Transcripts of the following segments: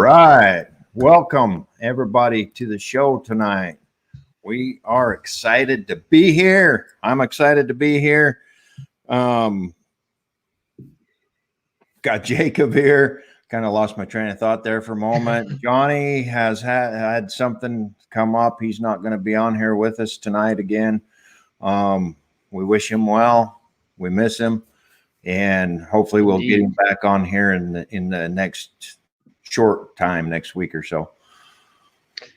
right. Welcome, everybody, to the show tonight. We are excited to be here. I'm excited to be here. Got Jacob here. Kind of lost my train of thought there for a moment. Jonny has had something come up. He's not going to be on here with us tonight again. We wish him well. We miss him. And hopefully we'll get him back on here in the next short time, next week or so.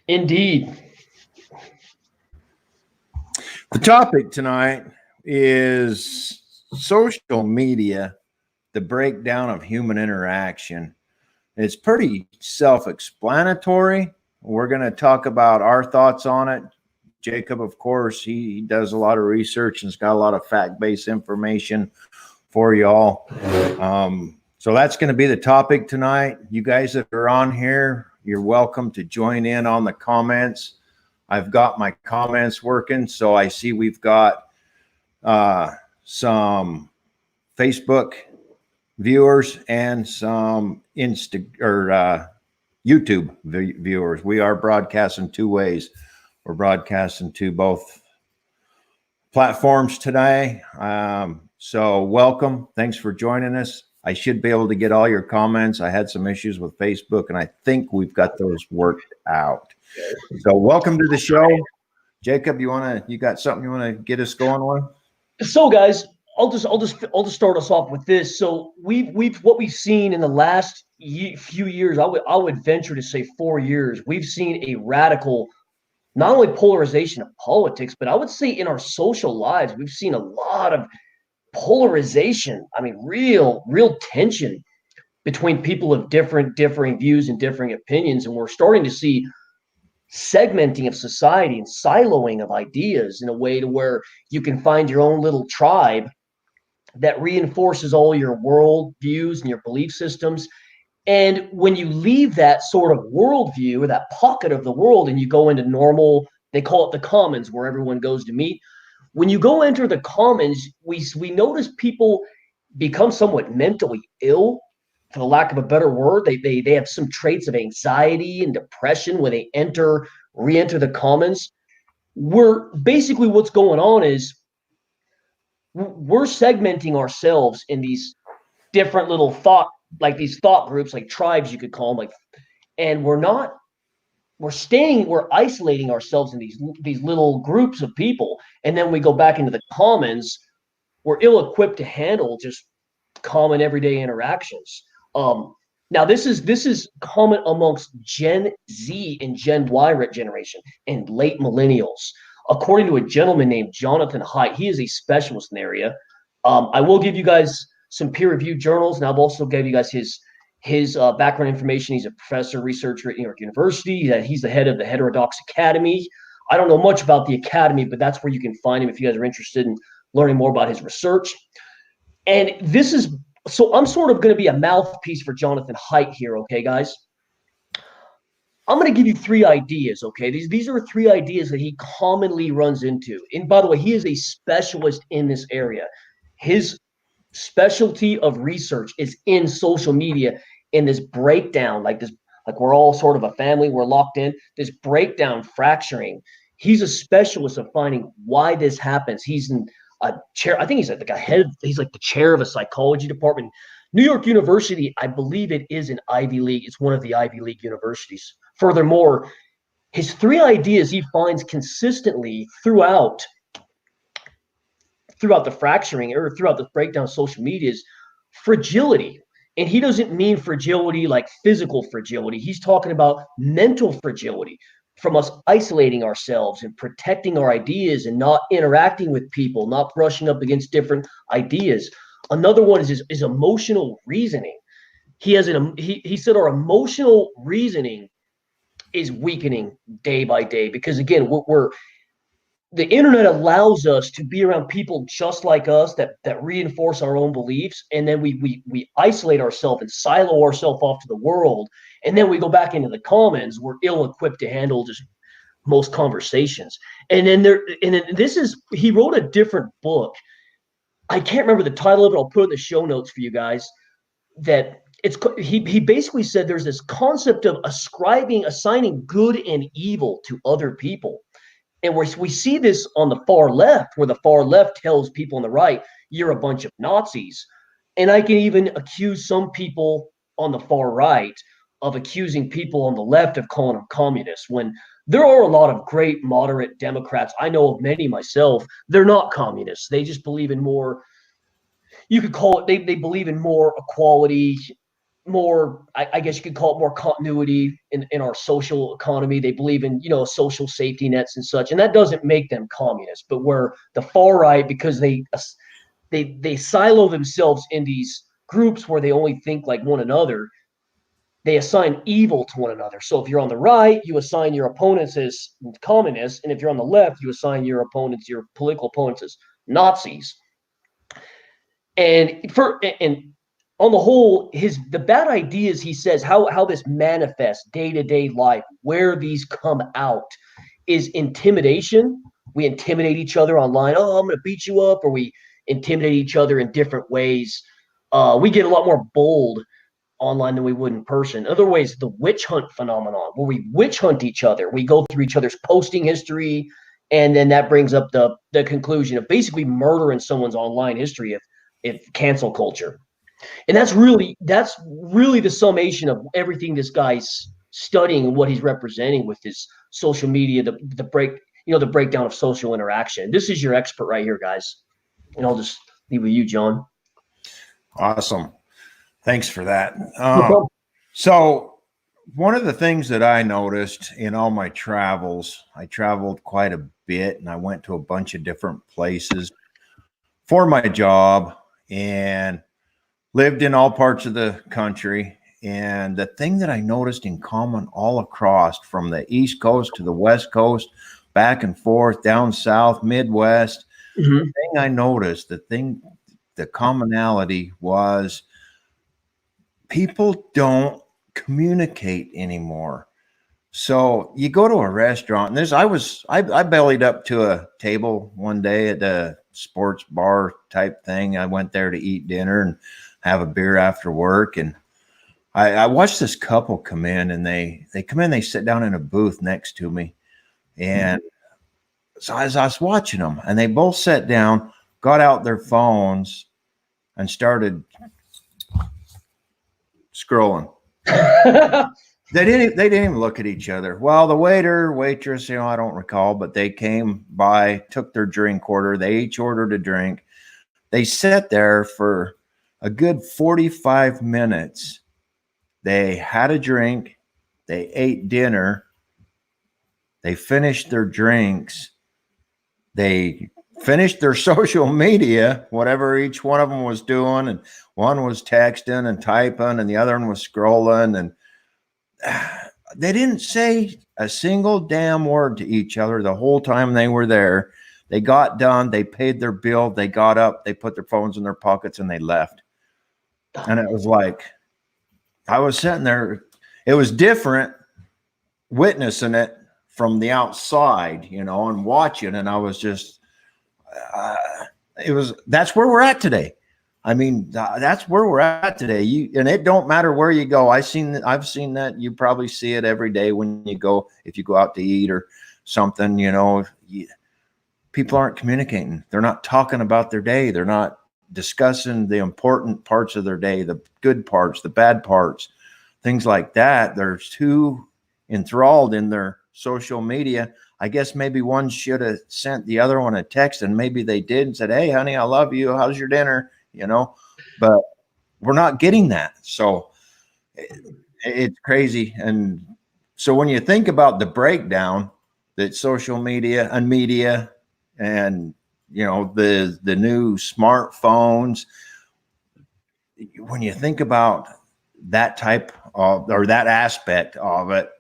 Indeed. The topic tonight is social media, the breakdown of human interaction. It's pretty self-explanatory. We're going to talk about our thoughts on it. Jacob, of course, he does a lot of research and has got a lot of fact-based information for y'all. So that's going to be the topic tonight. You guys that are on here, you're welcome to join in on the comments. I've got my comments working, so I see we've got some Facebook viewers and some YouTube viewers. We are broadcasting two ways. We're broadcasting to both platforms today. So welcome. Thanks for joining us. I should be able to get all your comments. I had some issues with Facebook, and I think we've got those worked out. So welcome to the show. Jacob, you got something you want to get us going with? So guys, I'll just start us off with this. So what we've seen in the last few years, I would venture to say 4 years, we've seen a radical, not only polarization of politics, but I would say in our social lives, we've seen a lot of polarization. I mean, real tension between people of differing views and differing opinions. And we're starting to see segmenting of society and siloing of ideas in a way to where you can find your own little tribe that reinforces all your world views and your belief systems. And when you leave that sort of worldview or that pocket of the world and you go into normal, they call it the commons, where everyone goes to meet. When you go enter the commons, we notice people become somewhat mentally ill, for the lack of a better word. They have some traits of anxiety and depression when they re-enter the commons. Basically what's going on is we're segmenting ourselves in these different little thought groups, like tribes you could call them, and we're isolating ourselves in these little groups of people, and then we go back into the commons. We're ill-equipped to handle just common everyday interactions. Now this is common amongst Gen Z and Gen Y generation and late millennials. According to a gentleman named Jonathan Haidt, he is a specialist in the area. I will give you guys some peer-reviewed journals, and I've also gave you guys his background information. He's a professor, researcher at New York University. He's the head of the Heterodox Academy. I don't know much about the academy, but that's where you can find him if you guys are interested in learning more about his research. And so I'm sort of going to be a mouthpiece for Jonathan Haidt here, okay, guys? I'm going to give you 3 ideas, okay? These are 3 ideas that he commonly runs into. And by the way, he is a specialist in this area. His specialty of research is in social media, in this breakdown, like we're all sort of a family, we're locked in, this breakdown, fracturing. He's a specialist of finding why this happens. He's in a chair, I think he's like he's like the chair of a psychology department. New York University, I believe it is an Ivy League. It's one of the Ivy League universities. Furthermore, his 3 ideas he finds consistently throughout the fracturing or throughout the breakdown of social media is fragility. And he doesn't mean fragility like physical fragility. He's talking about mental fragility, from us isolating ourselves and protecting our ideas and not interacting with people, not brushing up against different ideas. Another one is emotional reasoning. He said our emotional reasoning is weakening day by day, because again, the internet allows us to be around people just like us that reinforce our own beliefs, and then we isolate ourselves and silo ourselves off to the world, and then we go back into the commons. We're ill-equipped to handle just most conversations. And then he wrote a different book. I can't remember the title of it. I'll put it in the show notes for you guys. That he basically said there's this concept of assigning good and evil to other people. And we see this on the far left, where the far left tells people on the right, you're a bunch of Nazis. And I can even accuse some people on the far right of accusing people on the left of calling them communists, when there are a lot of great moderate Democrats. I know of many myself. They're not communists. They just believe in more, you could call it, they believe in more equality, more, I guess you could call it more continuity in our social economy. They believe in, social safety nets and such, and that doesn't make them communists. But where the far right, because they silo themselves in these groups where they only think like one another, they assign evil to one another. So if you're on the right, you assign your opponents as communists, and if you're on the left, you assign your political opponents as Nazis. And on the whole, the bad ideas, he says, how this manifests day-to-day life, where these come out, is intimidation. We intimidate each other online. Oh, I'm going to beat you up. Or we intimidate each other in different ways. We get a lot more bold online than we would in person. Other ways, the witch hunt phenomenon, where we witch hunt each other. We go through each other's posting history, and then that brings up the conclusion of basically murdering someone's online history if cancel culture. And that's really the summation of everything this guy's studying and what he's representing with his social media, the breakdown of social interaction. This is your expert right here, guys. And I'll just leave with you, John. Awesome. Thanks for that. So one of the things that I noticed in all my travels, I traveled quite a bit, and I went to a bunch of different places for my job and lived in all parts of the country. And the thing that I noticed in common all across, from the East Coast to the West Coast, back and forth, down south, Midwest, the thing I noticed, the commonality was people don't communicate anymore. So you go to a restaurant, and I bellied up to a table one day at a sports bar type thing. I went there to eat dinner and have a beer after work. And I watched this couple come in, and they come in, they sit down in a booth next to me. And so as I was watching them, and they both sat down, got out their phones and started scrolling. They didn't even look at each other. Well, the waiter, waitress, I don't recall, but they came by, took their drink order. They each ordered a drink. They sat there for a good 45 minutes. They had a drink. They ate dinner. They finished their drinks. They finished their social media, whatever each one of them was doing. And one was texting and typing, and the other one was scrolling. And they didn't say a single damn word to each other the whole time they were there. They got done. They paid their bill. They got up. They put their phones in their pockets, and they left. And it was like, I was sitting there. It was different witnessing it from the outside, and watching. And I was just, that's where we're at today. I mean, that's where we're at today. And it don't matter where you go. I've seen that. You probably see it every day when you go, if you go out to eat or something, people aren't communicating. They're not talking about their day. They're not discussing the important parts of their day, the good parts, the bad parts, things like that. They're too enthralled in their social media. I guess maybe one should have sent the other one a text, and maybe they did and said, "Hey, honey, I love you. How's your dinner?" But we're not getting that. So it's crazy. And so when you think about the breakdown that social media and the new smartphones, when you think about that type of, or that aspect of it,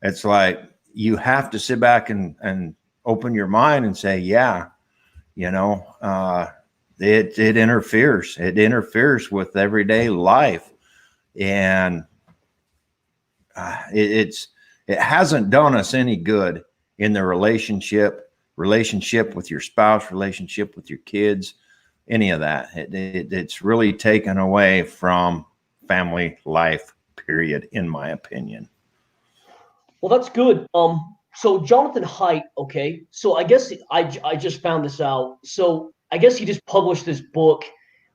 it's like you have to sit back and open your mind and say, yeah, it interferes. It interferes with everyday life. And it hasn't done us any good in the relationship with your spouse, relationship with your kids, any of that. It's really taken away from family life, period, in my opinion. Well, that's good. So Jonathan Haidt, okay. So I guess I just found this out. So I guess he just published this book.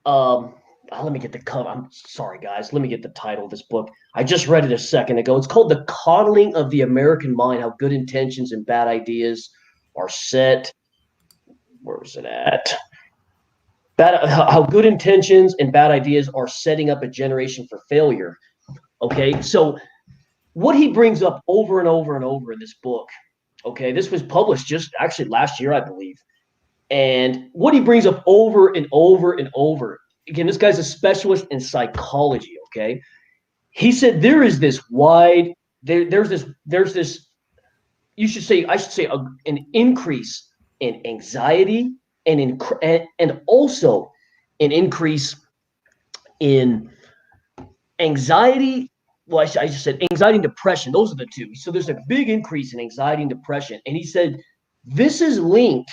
Let me get the cover. I'm sorry, guys. Let me get the title of this book. I just read it a second ago. It's called "The Coddling of the American Mind: How Good Intentions and Bad Ideas Are Set." Where is it at? How good intentions and bad ideas are setting up a generation for failure. Okay, so what he brings up over and over and over in this book, okay, this was published just actually last year, I believe. And what he brings up over and over and over, again, this guy's a specialist in psychology, okay? He said there is this wide, there's this, I should say an increase in anxiety and also an increase in anxiety. Well, I just said anxiety and depression. Those are the two. So there's a big increase in anxiety and depression. And he said this is linked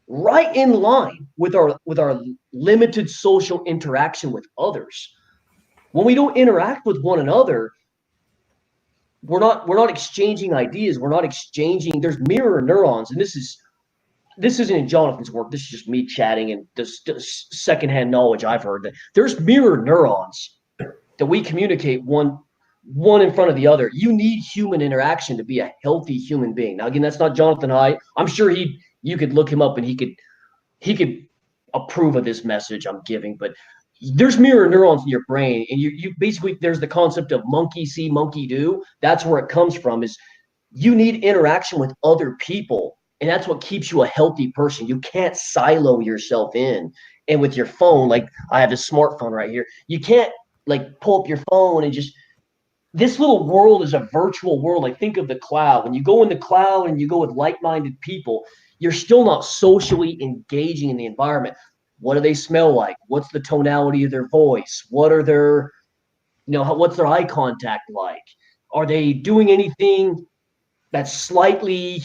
right in line with our limited social interaction with others. When we don't interact with one another, we're not exchanging ideas. We're not exchanging. There's mirror neurons, and this isn't in Jonathan's work. This is just me chatting and this secondhand knowledge I've heard that there's mirror neurons that we communicate one in front of the other. You need human interaction to be a healthy human being. Now, again, that's not Jonathan Haidt. I'm sure you could look him up and he could approve of this message I'm giving, but there's mirror neurons in your brain, and you basically, there's the concept of monkey see, monkey do. That's where it comes from, is you need interaction with other people, and that's what keeps you a healthy person. You can't silo yourself in. And with your phone, like I have this smartphone right here, you can't like pull up your phone and just, this little world is a virtual world. Like think of the cloud. When you go in the cloud and you go with like-minded people, you're still not socially engaging in the environment. What do they smell like? What's the tonality of their voice? What are their, what's their eye contact like? Are they doing anything that's slightly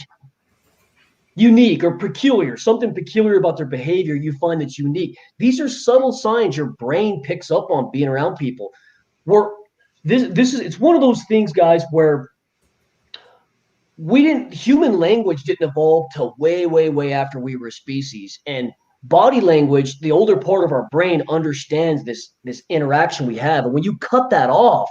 unique or peculiar, something peculiar about their behavior you find that's unique? These are subtle signs your brain picks up on being around people. It's one of those things, guys, where human language didn't evolve till way, way, way after we were a species. And body language, the older part of our brain understands this interaction we have. And when you cut that off,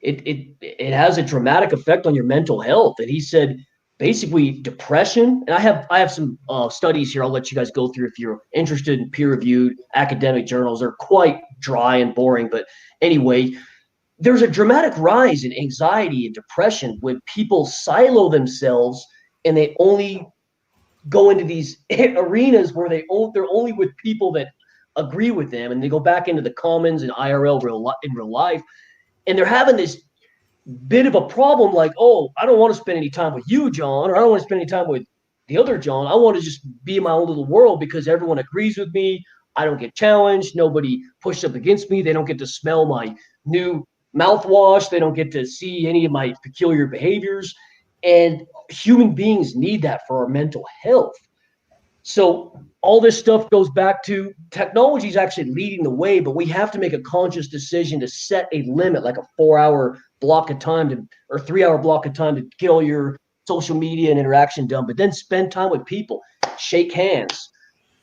it has a dramatic effect on your mental health. And he said, basically depression, and I have some studies here I'll let you guys go through if you're interested in peer-reviewed academic journals. They're quite dry and boring, but anyway, there's a dramatic rise in anxiety and depression when people silo themselves and they only go into these arenas where they're only with people that agree with them, and they go back into the commons and IRL in real life, and they're having this bit of a problem like, oh, I don't want to spend any time with you, John, or I don't want to spend any time with the other John. I want to just be in my own little world because everyone agrees with me. I don't get challenged. Nobody pushed up against me. They don't get to smell my new mouthwash. They don't get to see any of my peculiar behaviors. And human beings need that for our mental health. So all this stuff goes back to technology is actually leading the way, but we have to make a conscious decision to set a limit, like a 4-hour block of time or 3-hour block of time to get all your social media and interaction done, but then spend time with people, shake hands.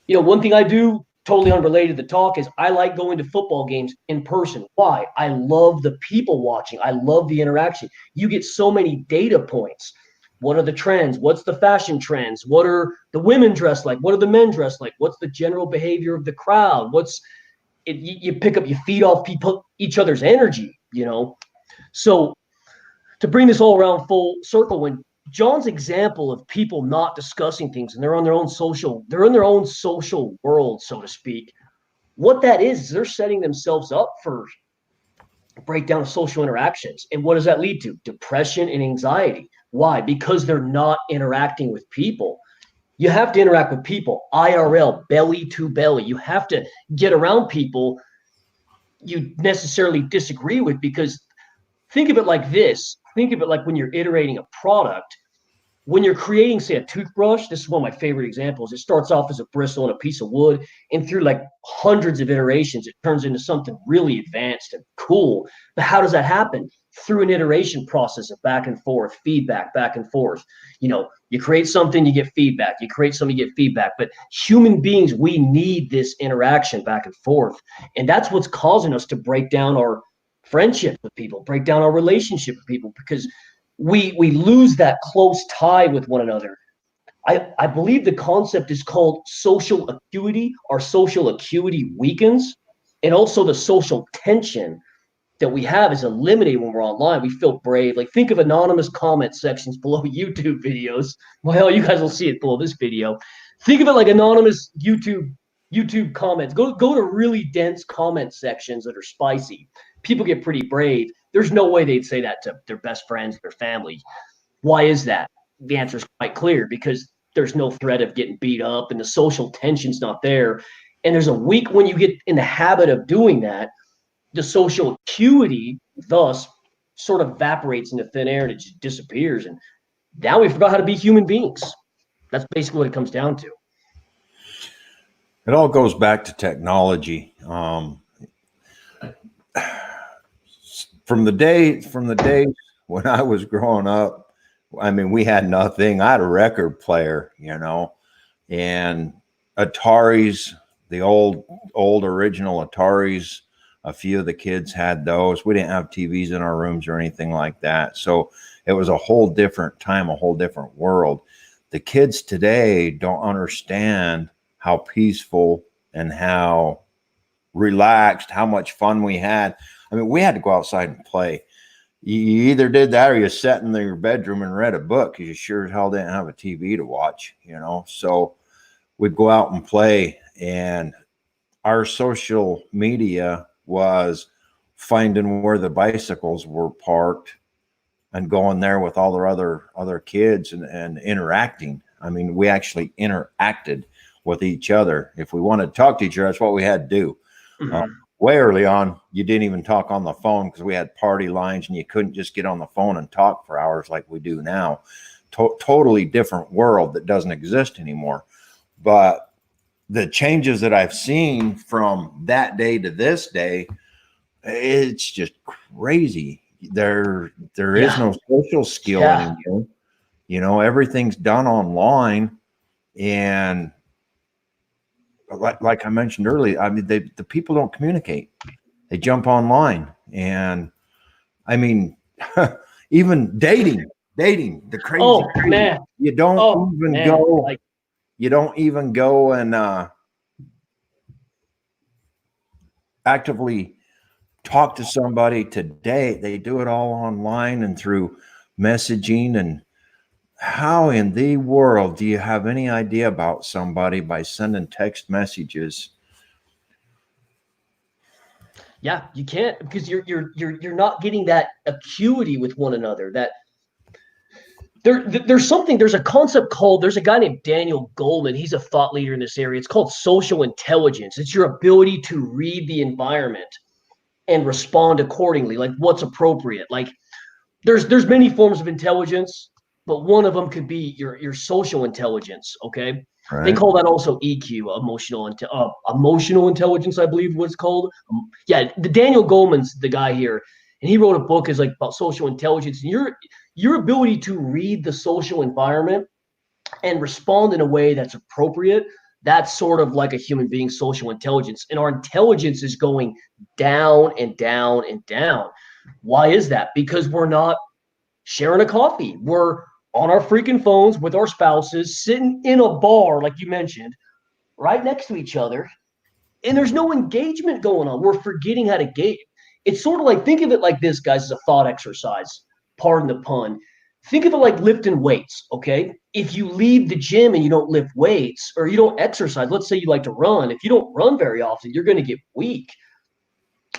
One thing I do, totally unrelated to the talk, is I like going to football games in person. Why? I love the people watching. I love the interaction. You get so many data points. What are the trends? What's the fashion trends? What are the women dressed like? What are the men dressed like? What's the general behavior of the crowd? You feed off each other's energy, So to bring this all around full circle, when John's example of people not discussing things and they're in their own social world, so to speak, what that is they're setting themselves up for breakdown of social interactions. And what does that lead to? Depression and anxiety. Why? Because they're not interacting with people. You have to interact with people, IRL, belly to belly. You have to get around people you necessarily disagree with, because think of it like this. Think of it like when you're iterating a product. when you're creating, say, a toothbrush, this is one of my favorite examples. It starts off as a bristle and a piece of wood, and through like hundreds of iterations, it turns into something really advanced and cool. But how does that happen? Through an iteration process of back and forth, feedback, back and forth. You know, you create something, you get feedback. You create something, you get feedback. But human beings, we need this interaction back and forth. And that's what's causing us to break down our friendship with people, break down our relationship with people, because we lose that close tie with one another. I believe the concept is called social acuity. Our social acuity weakens, and also the social tension that we have is eliminated when we're online. We feel brave. Like, think of anonymous comment sections below YouTube videos. Well, hell, you guys will see it below this video. Think of it like anonymous YouTube comments. Go to really dense comment sections that are spicy. People get pretty brave. There's no way they'd say that to their best friends, their family. Why is that? The answer is quite clear, because there's no threat of getting beat up and the social tension's not there. And there's a weak, when you get in the habit of doing that, the social acuity thus sort of evaporates into thin air and it just disappears. And now we forgot how to be human beings. That's basically what it comes down to. It all goes back to technology. From the days when I was growing up, I mean, we had nothing. I had a record player, you know, and Ataris, the old original Ataris. A few of the kids had those. We didn't have TVs in our rooms or anything like that. So it was a whole different time, a whole different world. The kids today don't understand how peaceful and how relaxed, how much fun we had. I mean, we had to go outside and play. You either did that or you sat in your bedroom and read a book, because you sure as hell didn't have a TV to watch, you know. So we'd go out and play, and our social media was finding where the bicycles were parked and going there with all their other kids and interacting. I mean, we actually interacted with each other. If we wanted to talk to each other, that's what we had to do. Mm-hmm. Way early on, you didn't even talk on the phone, because we had party lines and you couldn't just get on the phone and talk for hours like we do now. Totally different world that doesn't exist anymore. But the changes that I've seen from that day to this day, it's just crazy. There is no social skill anymore. You know, everything's done online. And like I mentioned earlier, I mean, the people don't communicate. They jump online. And I mean, even dating, the crazy. Oh, man. You don't go. You don't even go and actively talk to somebody today. They do it all online and through messaging. And how in the world do you have any idea about somebody by sending text messages? Yeah, you can't, because you're not getting that acuity with one another. That there's a concept called, there's a guy named Daniel Goleman. He's a thought leader in this area. It's called social intelligence. It's your ability to read the environment and respond accordingly, like what's appropriate. Like there's many forms of intelligence, but one of them could be your social intelligence. Okay. Right. They call that also EQ, emotional intelligence, I believe what's called. The Daniel Goleman's the guy here, and he wrote a book is like about social intelligence. And your ability to read the social environment and respond in a way that's appropriate, that's sort of like a human being's social intelligence. And our intelligence is going down and down and down. Why is that? Because we're not sharing a coffee. We're on our freaking phones with our spouses, sitting in a bar, like you mentioned, right next to each other. And there's no engagement going on. We're forgetting how to engage. It's sort of like, think of it like this, guys, as a thought exercise. Pardon the pun. Think of it like lifting weights, okay? If you leave the gym and you don't lift weights, or you don't exercise, let's say you like to run. If you don't run very often, you're going to get weak.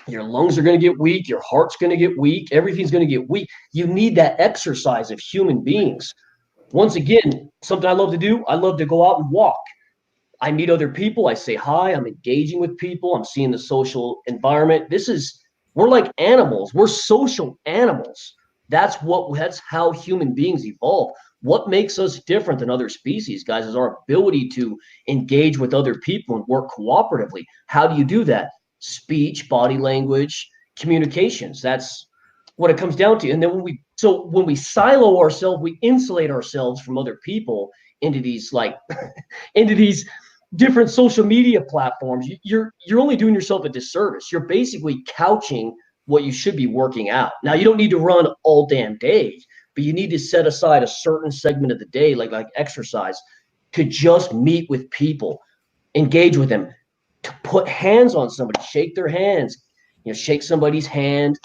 Your lungs are going to get weak. Your heart's going to get weak. Everything's going to get weak. You need that exercise of human beings. Once again, something I love to do, I love to go out and walk. I meet other people. I say hi. I'm engaging with people. I'm seeing the social environment. We're like animals. We're social animals. That's how human beings evolve. What makes us different than other species, guys, is our ability to engage with other people and work cooperatively. How do you do that? Speech, body language, communications. That's what it comes down to. And then when we silo ourselves, we insulate ourselves from other people into these into these different social media platforms. You're only doing yourself a disservice. You're basically couching what you should be working out. Now, you don't need to run all damn day, but you need to set aside a certain segment of the day, like exercise, to just meet with people, engage with them, to put hands on somebody, shake their hands, shake somebody's hand,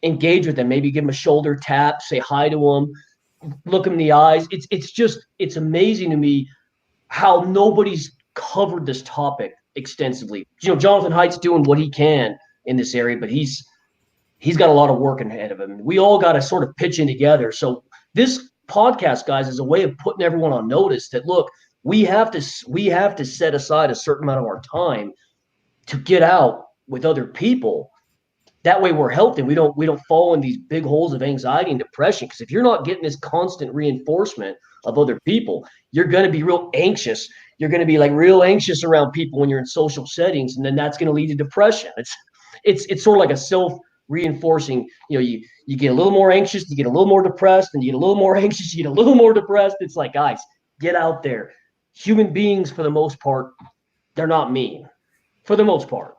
engage with them, maybe give them a shoulder tap, say hi to them, look them in the eyes. It's amazing to me how nobody's covered this topic extensively. Jonathan Haidt's doing what he can in this area, but he's got a lot of work ahead of him. We all got to sort of pitch in together. So this podcast, guys, is a way of putting everyone on notice that, look, we have to set aside a certain amount of our time to get out with other people. That way we're healthy. We don't fall in these big holes of anxiety and depression. Because if you're not getting this constant reinforcement of other people, you're going to be real anxious. You're going to be real anxious around people when you're in social settings, and then that's going to lead to depression. It's sort of like a self-reinforcing. You get a little more anxious, you get a little more depressed, and you get a little more anxious, you get a little more depressed. It's like, guys, get out there. Human beings, for the most part, they're not mean. For the most part.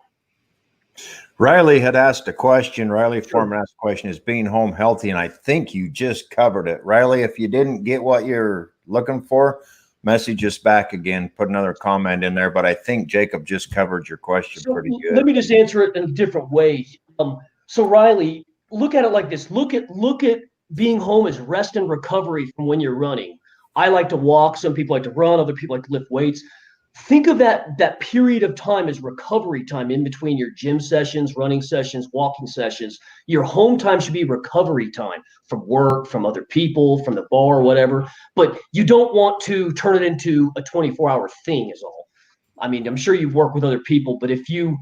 Riley had asked a question. Riley Foreman asked a question, is being home healthy? And I think you just covered it. Riley, if you didn't get what you're looking for, message us back again, put another comment in there. But I think Jacob just covered your question pretty good. Let me just answer it in a different way. So Riley, look at it like this. Look at being home as rest and recovery from when you're running. I like to walk. Some people like to run. Other people like to lift weights. Think of that period of time as recovery time in between your gym sessions, running sessions, walking sessions. Your home time should be recovery time from work, from other people, from the bar, whatever. But you don't want to turn it into a 24-hour thing is all. I mean, I'm sure you work with other people, but if you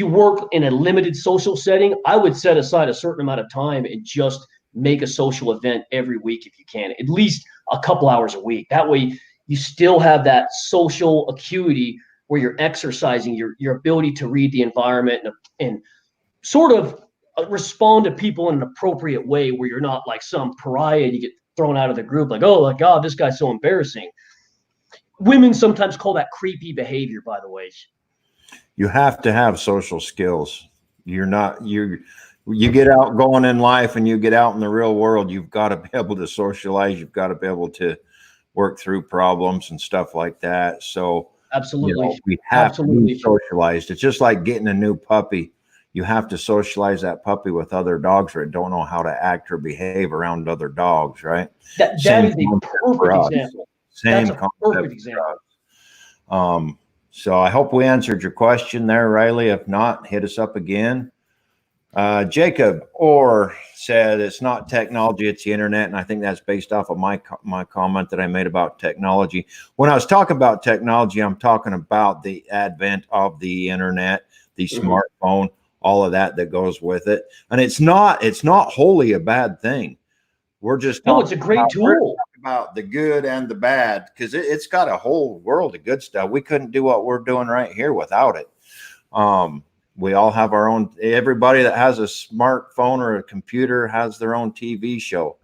work in a limited social setting, I would set aside a certain amount of time and just make a social event every week if you can, at least a couple hours a week. That way you still have that social acuity where you're exercising your ability to read the environment and sort of respond to people in an appropriate way where you're not like some pariah and you get thrown out of the group like, oh my God, this guy's so embarrassing. Women sometimes call that creepy behavior, by the way. You have to have social skills. You get out going in life and you get out in the real world, you've got to be able to socialize. You've got to be able to work through problems and stuff like that. So absolutely, we have to be socialized. It's just like getting a new puppy. You have to socialize that puppy with other dogs that don't know how to act or behave around other dogs, right? That is a perfect example. That's a perfect example. So I hope we answered your question there, Riley. If not, hit us up again. Jacob Orr said it's not technology, it's the internet. And I think that's based off of my comment that I made about technology. When I was talking about technology, I'm talking about the advent of the internet, the smartphone, all of that goes with it. And it's not wholly a bad thing. We're just it's a great tool. About the good and the bad, because it's got a whole world of good stuff. We couldn't do what we're doing right here without it. We all have our own. Everybody that has a smartphone or a computer has their own TV show.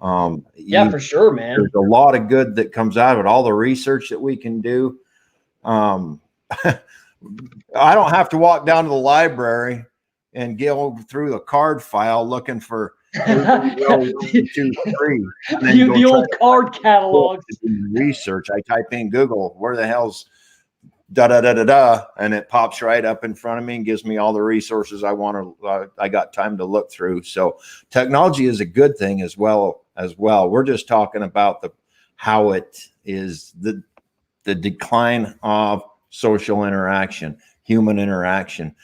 For sure, man. There's a lot of good that comes out of it. All the research that we can do. I don't have to walk down to the library and go through the card file looking for 1, 2, 3. The old card catalogs. Research. I type in Google, where the hell's da da da da da, and it pops right up in front of me and gives me all the resources I want to. I got time to look through. So technology is a good thing as well. We're just talking about how it is the decline of social interaction, human interaction.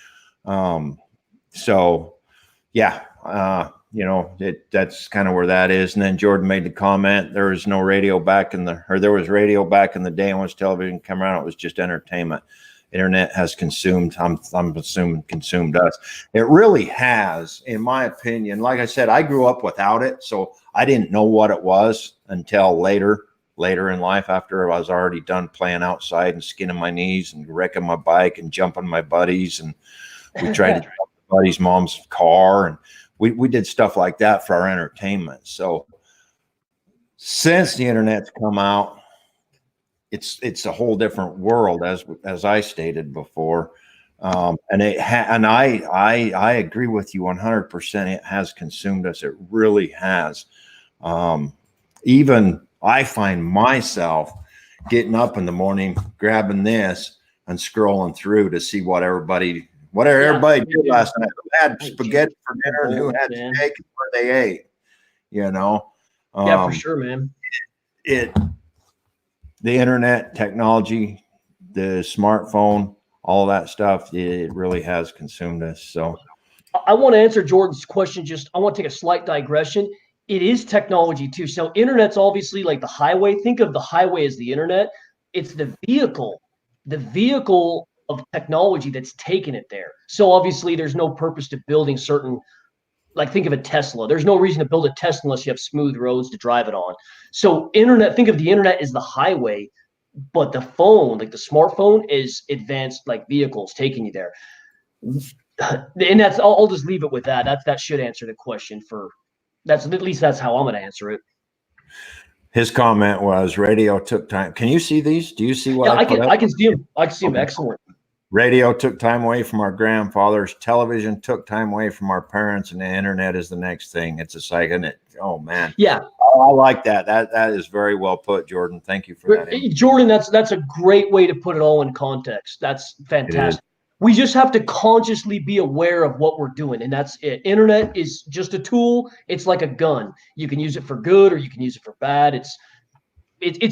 That's kind of where that is. And then Jordan made the comment, there was radio back in the day, and once television came around, it was just entertainment. Internet has consumed, I'm assuming consumed us. It really has, in my opinion. Like I said, I grew up without it, so I didn't know what it was until later in life, after I was already done playing outside and skinning my knees and wrecking my bike and jumping my buddies. And we tried to jump my buddy's mom's car. And we did stuff like that for our entertainment. So since the internet's come out, it's a whole different world, as I stated before. And I agree with you 100%. It has consumed us. It really has. Even I find myself getting up in the morning, grabbing this and scrolling through to see what everybody did last night. Who had spaghetti for dinner and who had steak and where they ate, you know? Yeah, for sure, man. The internet technology, the smartphone, all that stuff, it really has consumed us. So I want to answer Jordan's question. I want to take a slight digression. It is technology too. So internet's obviously like the highway. Think of the highway as the internet. It's the vehicle of technology that's taken it there. So obviously there's no purpose to building certain, like think of a Tesla. There's no reason to build a Tesla unless you have smooth roads to drive it on. So think of the internet as the highway, but the phone, like the smartphone, is advanced like vehicles taking you there. And I'll just leave it with that. That should answer the question at least that's how I'm going to answer it. His comment was radio took time. Can you see these? Do you see what I can see them. I can see them. Excellent. Radio took time away from our grandfathers. Television took time away from our parents, and the internet is the next thing. It's a second. Oh man. Yeah. Oh, I like that. That is very well put, Jordan. Thank you for that. Jordan, that's a great way to put it all in context. That's fantastic. We just have to consciously be aware of what we're doing, and that's it. Internet is just a tool. It's like a gun. You can use it for good or you can use it for bad. It's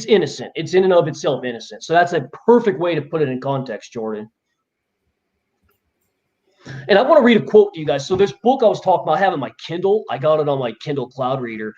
innocent. It's in and of itself innocent. So that's a perfect way to put it in context, Jordan. And I want to read a quote to you guys. So this book I was talking about, I have in my Kindle. I got it on my Kindle Cloud Reader.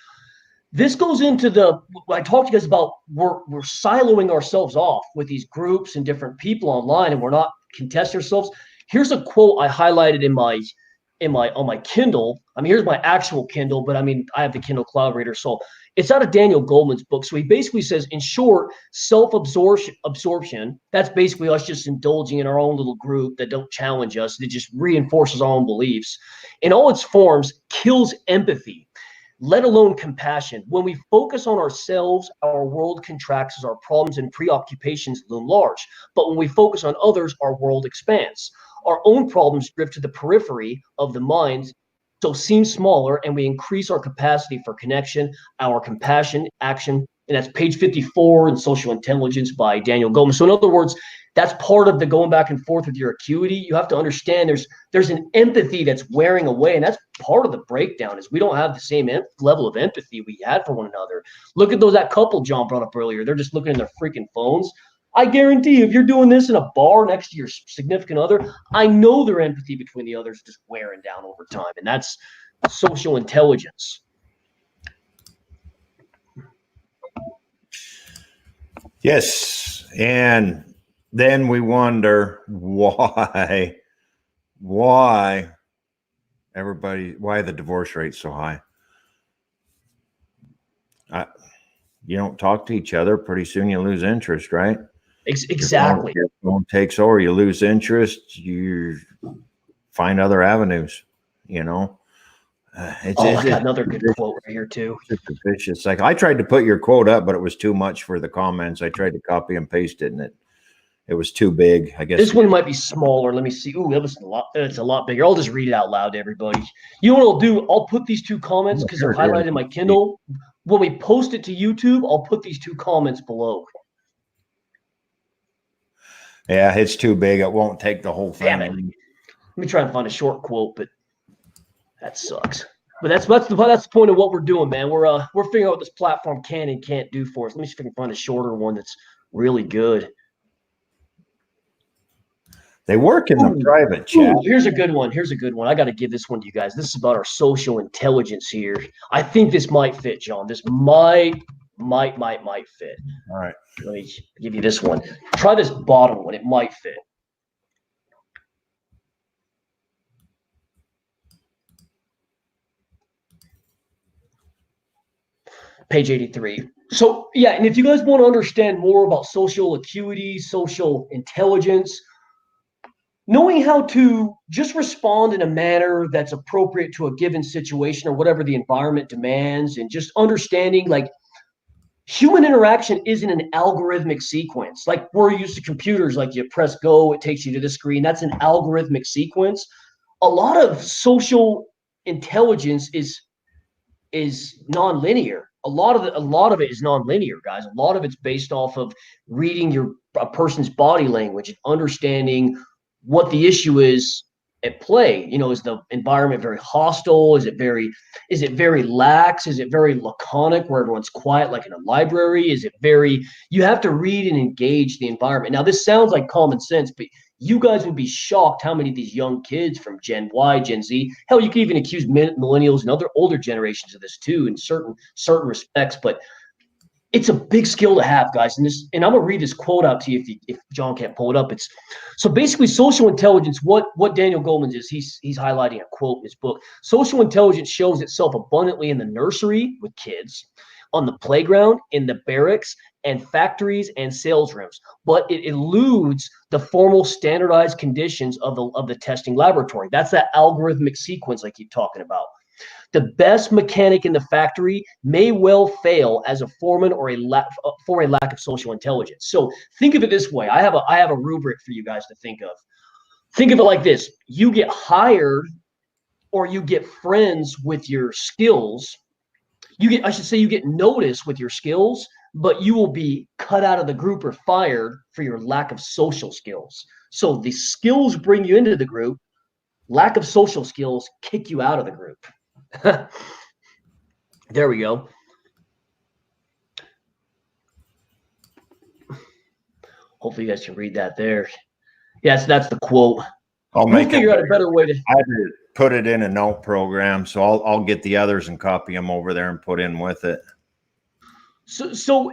This goes into I talked to you guys about we're siloing ourselves off with these groups and different people online, and we're not contesting ourselves. Here's a quote I highlighted on my Kindle. I mean, here's my actual Kindle, but I mean, I have the Kindle Cloud Reader, so it's out of Daniel Goleman's book. So he basically says, in short, self-absorption, that's basically us just indulging in our own little group that don't challenge us, that just reinforces our own beliefs. In all its forms, kills empathy, let alone compassion. When we focus on ourselves, our world contracts as our problems and preoccupations loom large. But when we focus on others, our world expands. Our own problems drift to the periphery of the mind, so seem smaller, and we increase our capacity for connection, our compassion, action. And that's page 54 in Social Intelligence by Daniel Goleman. So in other words, that's part of the going back and forth with your acuity. You have to understand there's an empathy that's wearing away, and that's part of the breakdown is we don't have the same level of empathy we had for one another. Look at that couple John brought up earlier. They're just looking at their freaking phones. I guarantee you, if you're doing this in a bar next to your significant other, I know their empathy between the others is just wearing down over time, and that's social intelligence. Yes, and then we wonder why the divorce rate's so high. You don't talk to each other, pretty soon you lose interest, right? Exactly. Your phone takes over, you lose interest, you find other avenues, I got another good quote right here too. It's just a vicious cycle. I tried to put your quote up, but it was too much for the comments. I tried to copy and paste it, and it was too big. I guess this one might be smaller. Let me see. Ooh, it's a lot bigger. I'll just read it out loud to everybody. You know what I'll do? I'll put these two comments because they're highlighted in my Kindle. When we post it to YouTube, I'll put these two comments below. Yeah, it's too big. It won't take the whole thing. Damn it. Let me try and find a short quote, but that sucks. But that's the point of what we're doing, man. We're figuring out what this platform can and can't do for us. Let me see if I can find a shorter one that's really good. They work in the private chat. Here's a good one. I got to give this one to you guys. This is about our social intelligence here. I think this might fit, John. This might fit. All right. Let me give you this one. Try this bottom one. It might fit. Page 83. So yeah, and if you guys want to understand more about social acuity, social intelligence, knowing how to just respond in a manner that's appropriate to a given situation or whatever the environment demands, and just understanding like human interaction isn't an algorithmic sequence. Like we're used to computers, like you press go, it takes you to the screen. That's an algorithmic sequence. A lot of social intelligence is nonlinear. A lot of it is nonlinear, guys. A lot of it's based off of reading a person's body language and understanding what the issue is at play. Is the environment very hostile? Is it very lax? Is it very laconic where everyone's quiet, like in a library? Is it very, you have to read and engage the environment. Now, this sounds like common sense, but you guys would be shocked how many of these young kids from Gen Y, Gen Z, hell, you can even accuse millennials and other older generations of this too in certain respects, but it's a big skill to have, guys. And I'm gonna read this quote out to you if John can't pull it up. It's so basically social intelligence. What Daniel Goleman is, he's highlighting a quote in his book. Social intelligence shows itself abundantly in the nursery with kids, on the playground, in the barracks, and factories and sales rooms, but it eludes the formal standardized conditions of the testing laboratory. That's that algorithmic sequence I keep talking about. The best mechanic in the factory may well fail as a foreman or for a lack of social intelligence. So think of it this way. I have a rubric for you guys to think of. Think of it like this. You get hired or you get friends with your skills. You get noticed with your skills, but you will be cut out of the group or fired for your lack of social skills. So the skills bring you into the group. Lack of social skills kick you out of the group. There we go. Hopefully you guys can read that there. Yes, that's the quote. We'll figure out a better way to put it in a note program. So I'll get the others and copy them over there and put in with it. So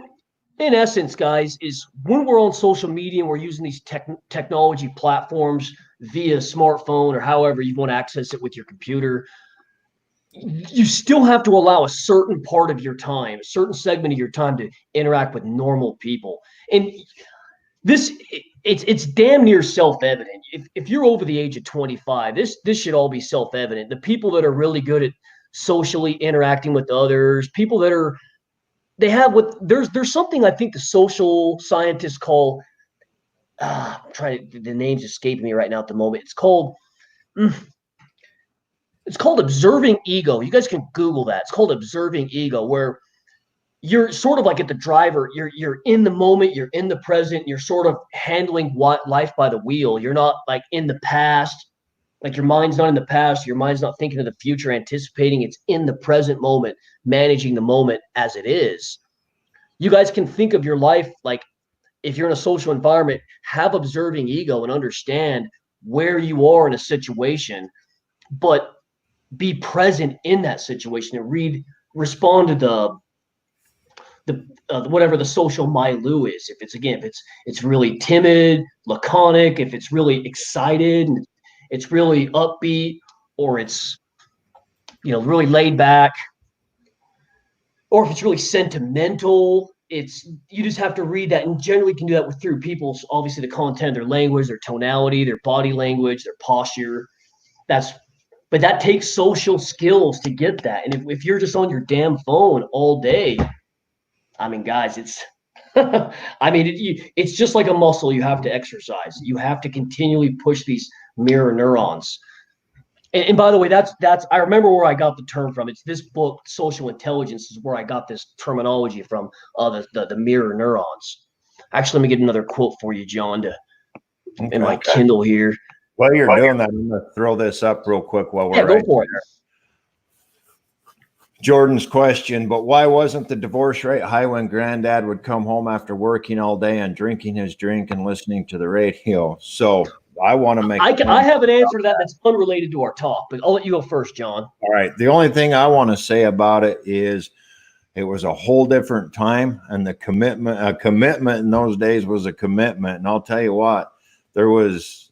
in essence, guys, is when we're on social media and we're using these technology platforms via smartphone or however you want to access it with your computer, you still have to allow a certain part of your time, a certain segment of your time to interact with normal people. And it's damn near self-evident. If you're over the age of 25, this should all be self-evident. The people that are really good at socially interacting with others, people that there's something I think the social scientists call, the name's escaping me right now at the moment. It's called observing ego. You guys can Google that. It's called observing ego, where you're sort of like at the driver. You're in the moment. You're in the present. You're sort of handling life by the wheel. You're not like in the past. Like your mind's not in the past. Your mind's not thinking of the future, anticipating. It's in the present moment, managing the moment as it is. You guys can think of your life like if you're in a social environment, have observing ego and understand where you are in a situation, but be present in that situation and respond to the whatever the social milieu is. If it's really timid, laconic, if it's really excited, and it's really upbeat, or it's really laid back, or if it's really sentimental, you just have to read that, and generally can do that through people's, obviously, the content, their language, their tonality, their body language, their posture. But that takes social skills to get that. And if you're just on your damn phone all day, I mean, guys, it's it's just like a muscle you have to exercise. You have to continually push these mirror neurons. And by the way, that's I remember where I got the term from. It's this book, Social Intelligence, is where I got this terminology from, the mirror neurons. Actually, let me get another quote for you, John, in my Kindle here. While you're doing that, I'm going to throw this up real quick while we're go for it. Jordan's question, but why wasn't the divorce rate high when Granddad would come home after working all day and drinking his drink and listening to the radio? So I want to make. I have an answer to that that's unrelated to our talk, but I'll let you go first, John. All right. The only thing I want to say about it is it was a whole different time, and a commitment in those days was a commitment. And I'll tell you what, there was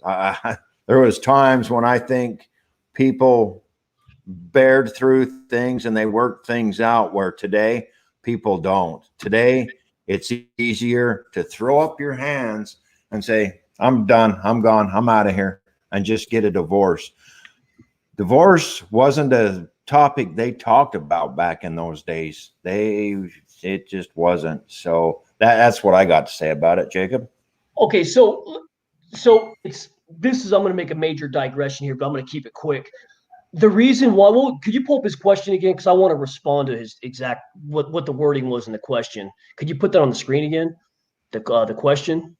times when I think people bared through things and they worked things out, where today people don't. Today, it's easier to throw up your hands and say, I'm done, I'm gone, I'm out of here, and just get a divorce. Divorce wasn't a topic they talked about back in those days. It just wasn't. So that's what I got to say about it, Jacob. Okay, so I'm going to make a major digression here, but I'm going to keep it quick. The reason why, well, could you pull up his question again? Because I want to respond to his exact what the wording was in the question. Could you put that on the screen again? The question.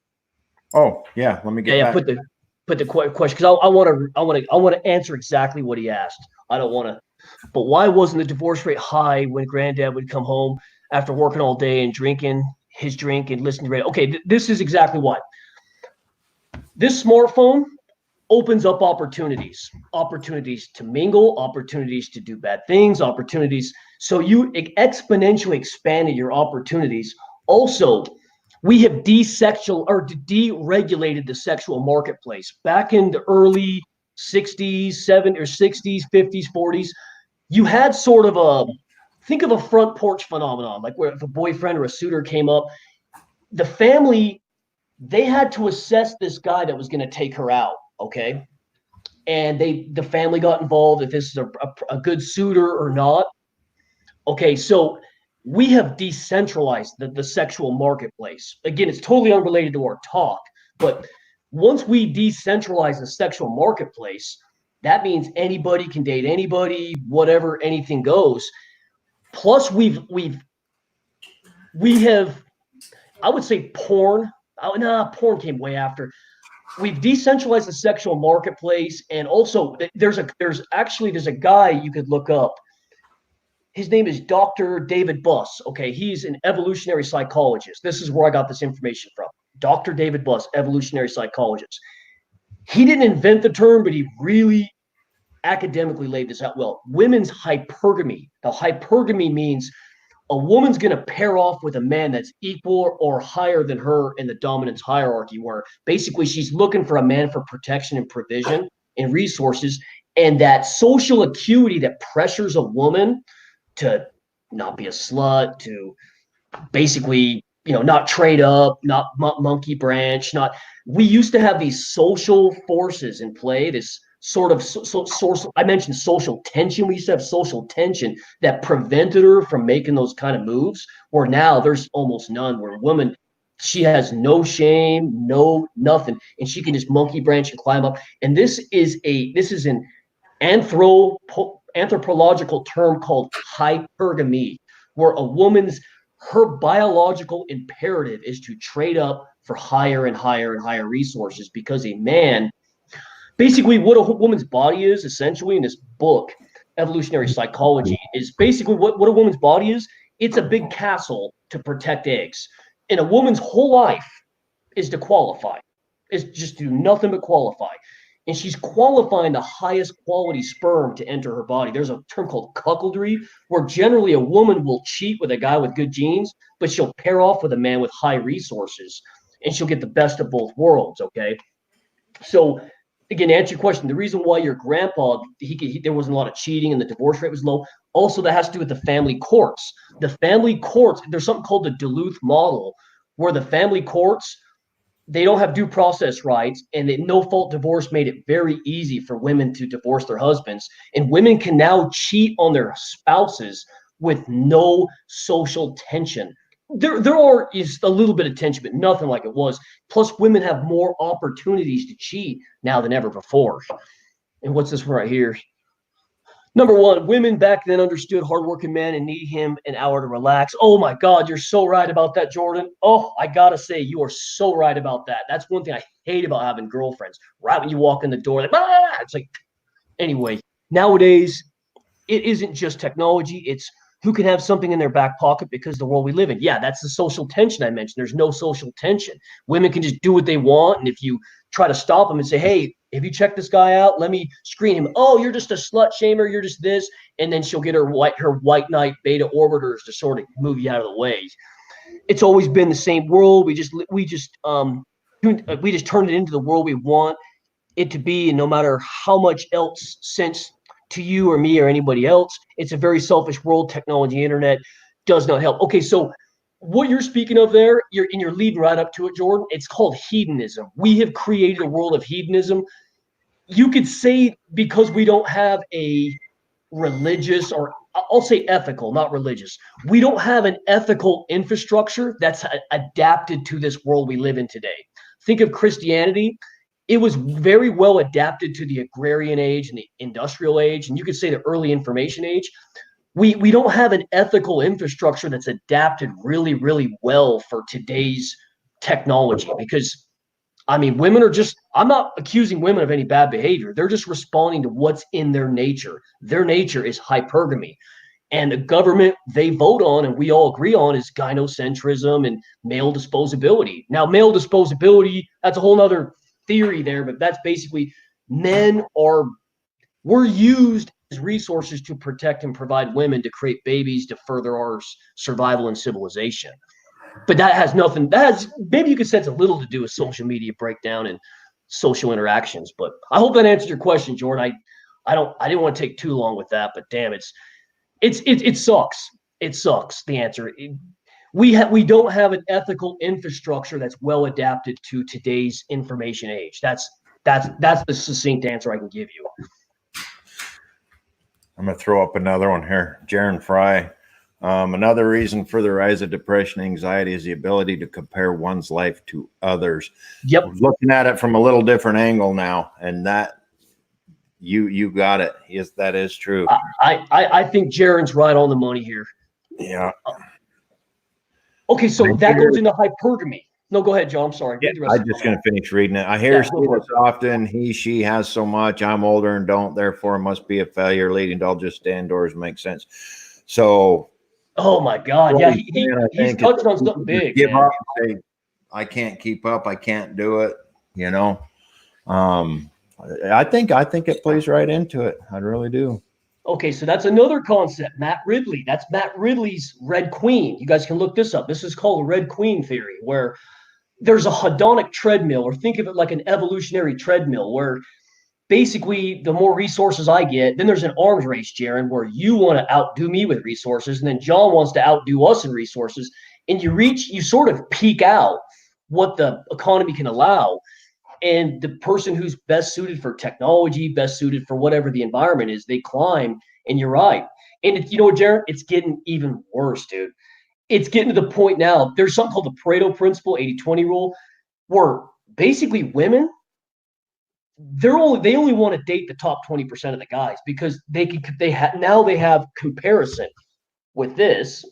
Oh yeah, let me get back. Put the question, because I want to answer exactly what he asked. I don't want to. But why wasn't the divorce rate high when Granddad would come home after working all day and drinking his drink and listening to radio? Okay, this is exactly why. This smartphone opens up opportunities to mingle, opportunities to do bad things, opportunities. So you exponentially expanded your opportunities. Also, we have deregulated the sexual marketplace. Back in the early 60s, 70s, or 60s, 50s, 40s, you had sort of think of a front porch phenomenon, like where if a boyfriend or a suitor came up, the family, they had to assess this guy that was going to take her out. Okay. And the family got involved if this is a good suitor or not. Okay. So we have decentralized the sexual marketplace. Again, it's totally unrelated to our talk, but once we decentralize the sexual marketplace, that means anybody can date anybody, whatever, anything goes. Plus we have, I would say porn. Porn came way after. We've decentralized the sexual marketplace, and also there's a guy you could look up. His name is Dr. David Buss. Okay, he's an evolutionary psychologist. This is where I got this information from. Dr. David Buss, evolutionary psychologist. He didn't invent the term, but he really academically laid this out well. Women's hypergamy. Now, hypergamy means a woman's going to pair off with a man that's equal or higher than her in the dominance hierarchy, where basically she's looking for a man for protection and provision and resources. And that social acuity that pressures a woman to not be a slut, to basically, not trade up, not monkey branch, we used to have these social forces in play, this sort of source. I mentioned social tension. We used to have social tension that prevented her from making those kind of moves, where now there's almost none, where a woman, she has no shame, no nothing, and she can just monkey branch and climb up. And this is an anthropological term called hypergamy, where a woman's, her biological imperative is to trade up for higher and higher and higher resources, because a man, basically what a woman's body is essentially in this book, Evolutionary Psychology, is basically what a woman's body is. It's a big castle to protect eggs. And a woman's whole life is to qualify. It's just do nothing but qualify. And she's qualifying the highest quality sperm to enter her body. There's a term called cuckoldry, where generally a woman will cheat with a guy with good genes, but she'll pair off with a man with high resources, and she'll get the best of both worlds, okay? So, again, to answer your question, the reason why your grandpa, there wasn't a lot of cheating and the divorce rate was low, also that has to do with the family courts. The family courts, there's something called the Duluth model, where the family courts, they don't have due process rights, and the no-fault divorce made it very easy for women to divorce their husbands. And women can now cheat on their spouses with no social tension. There is a little bit of tension, but nothing like it was. Plus, women have more opportunities to cheat now than ever before. And what's this one right here? Number one, women back then understood hardworking men and need him an hour to relax. Oh my God, you're so right about that, Jordan. Oh, I gotta say, you are so right about that. That's one thing I hate about having girlfriends. Right when you walk in the door, like, it's like, anyway, nowadays, it isn't just technology. It's who can have something in their back pocket because of the world we live in. Yeah, that's the social tension I mentioned. There's no social tension. Women can just do what they want. And if you try to stop them and say, hey, have you checked this guy out? Let me screen him. Oh, you're just a slut shamer. You're just this. And then she'll get her white knight beta orbiters to sort of move you out of the way. It's always been the same world. We just turned it into the world we want it to be. And no matter how much else sense to you or me or anybody else, it's a very selfish world, technology, internet. does not help. Okay, so what you're speaking of there, you're leading right up to it, Jordan. It's called hedonism. We have created a world of hedonism. You could say because we don't have a religious, or I'll say ethical, not religious. We don't have an ethical infrastructure that's adapted to this world we live in today. Think of Christianity. It was very well adapted to the agrarian age and the industrial age, and you could say the early information age. We don't have an ethical infrastructure that's adapted really, really well for today's technology, because I mean, women are just, I'm not accusing women of any bad behavior. They're just responding to what's in their nature. Their nature is hypergamy. And the government they vote on and we all agree on is gynocentrism and male disposability. Now, male disposability, that's a whole nother theory there, but that's basically we're used as resources to protect and provide women to create babies to further our survival and civilization. But that has nothing, maybe you could say it's a little to do with social media breakdown and social interactions. But I hope that answered your question, Jordan. I didn't want to take too long with that, but damn, it sucks. It sucks, the answer. We don't have an ethical infrastructure that's well adapted to today's information age. That's the succinct answer I can give you. I'm going to throw up another one here. Jaron Fry. Another reason for the rise of depression and anxiety is the ability to compare one's life to others. Yep. I'm looking at it from a little different angle now, and that you got it. Yes, that is true. I think Jaron's right on the money here. Yeah. Okay, so that goes into hypergamy. No, go ahead, John. I'm sorry. Yeah, I'm just going to finish reading it. I hear this often. He, she has so much. I'm older and don't. Therefore, must be a failure, leading to all just stay indoors. Makes sense. So. Oh my God! Yeah, he's touched on something big. Give up. Say, I can't keep up. I can't do it. You know. I think it plays right into it. I really do. Okay, so that's another concept. Matt Ridley. That's Matt Ridley's Red Queen. You guys can look this up. This is called a Red Queen theory, where there's a hedonic treadmill, or think of it like an evolutionary treadmill, where basically the more resources I get, then there's an arms race, Jaron, where you want to outdo me with resources, and then John wants to outdo us in resources, and you sort of peak out what the economy can allow. And the person who's best suited for technology, best suited for whatever the environment is, they climb. And you're right. And you know what, Jared? It's getting even worse, dude. It's getting to the point now. There's something called the Pareto principle, 80-20 rule, where basically women, they only want to date the top 20% of the guys, because they have comparison with this.